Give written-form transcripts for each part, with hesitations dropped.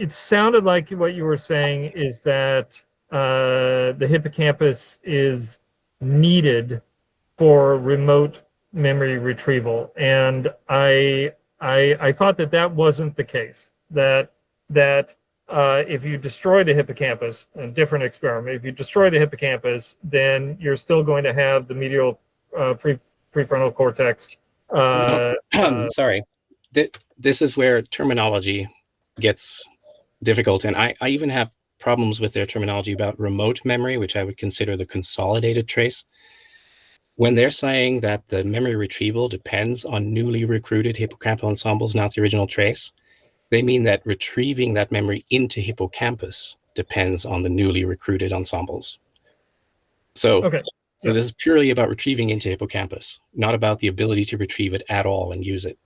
it sounded like what you were saying is that the hippocampus is needed for remote memory retrieval, and I thought that that wasn't the case. That if you destroy the hippocampus, a different experiment, if you destroy the hippocampus, then you're still going to have the medial prefrontal cortex. Sorry, this is where terminology gets difficult, and I even have problems with their terminology about remote memory, which I would consider the consolidated trace. When they're saying that the memory retrieval depends on newly recruited hippocampal ensembles, not the original trace, they mean that retrieving that memory into hippocampus depends on the newly recruited ensembles. So, Okay. so this is purely about retrieving into hippocampus, not about the ability to retrieve it at all and use it.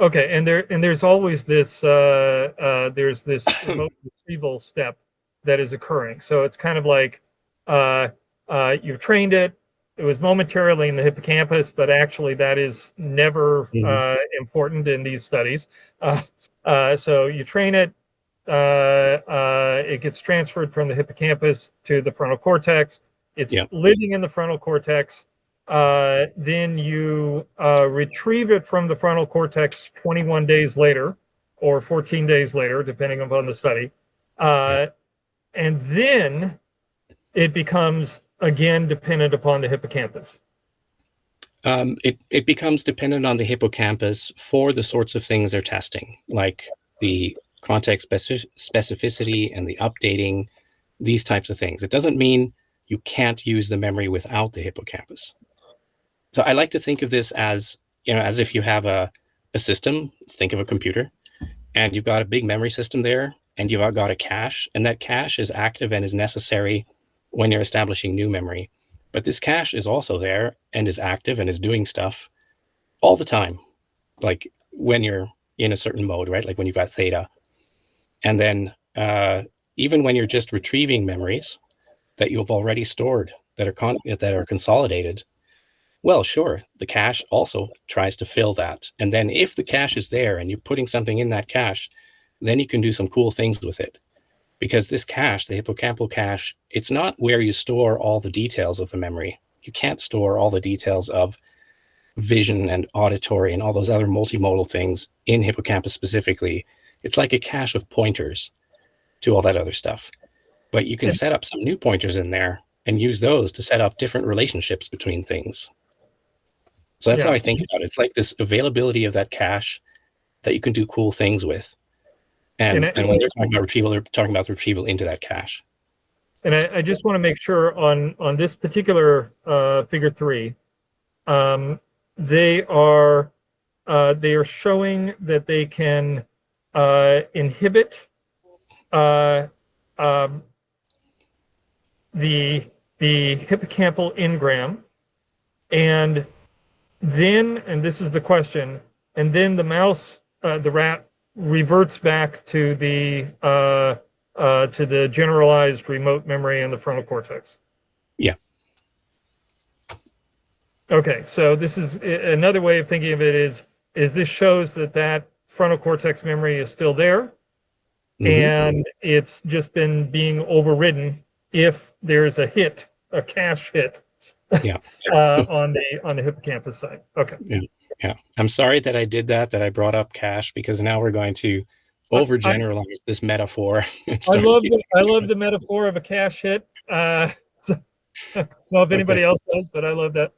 Okay, and there's always this there's this remote retrieval step that is occurring. So it's kind of like you've trained it. It was momentarily in the hippocampus, but actually that is never important in these studies. So you train it. It gets transferred from the hippocampus to the frontal cortex. It's living in the frontal cortex. Then you retrieve it from the frontal cortex 21 days later or 14 days later, depending upon the study. And then it becomes, again, dependent upon the hippocampus. It becomes dependent on the hippocampus for the sorts of things they're testing, like the context specificity and the updating, these types of things. It doesn't mean you can't use the memory without the hippocampus. So I like to think of this as, as if you have a system. Let's think of a computer, and you've got a big memory system there, and you've got a cache, and that cache is active and is necessary when you're establishing new memory. But this cache is also there and is active and is doing stuff all the time, like when you're in a certain mode, right? Like when you've got theta. And then even when you're just retrieving memories that you've already stored that are consolidated, well, sure, the cache also tries to fill that. And then if the cache is there and you're putting something in that cache, then you can do some cool things with it. Because this cache, the hippocampal cache, it's not where you store all the details of the memory. You can't store all the details of vision and auditory and all those other multimodal things in hippocampus specifically. It's like a cache of pointers to all that other stuff. But you can set up some new pointers in there and use those to set up different relationships between things. So that's how I think about it. It's like this availability of that cache that you can do cool things with. And when they're talking about retrieval, they're talking about the retrieval into that cache. And I just want to make sure on this particular figure 3, they are showing that they can inhibit the hippocampal engram, and this is the question, and then the mouse, the rat, reverts back to the generalized remote memory in the frontal cortex. Yeah. Okay, so this is another way of thinking of it is this shows that frontal cortex memory is still there, and it's just been being overridden if there's a cache hit on the hippocampus side. Okay. Yeah. I'm sorry that I did that I brought up cache, because now we're going to overgeneralize this metaphor. I love the metaphor of a cache hit. Well, if anybody else does, but I love that.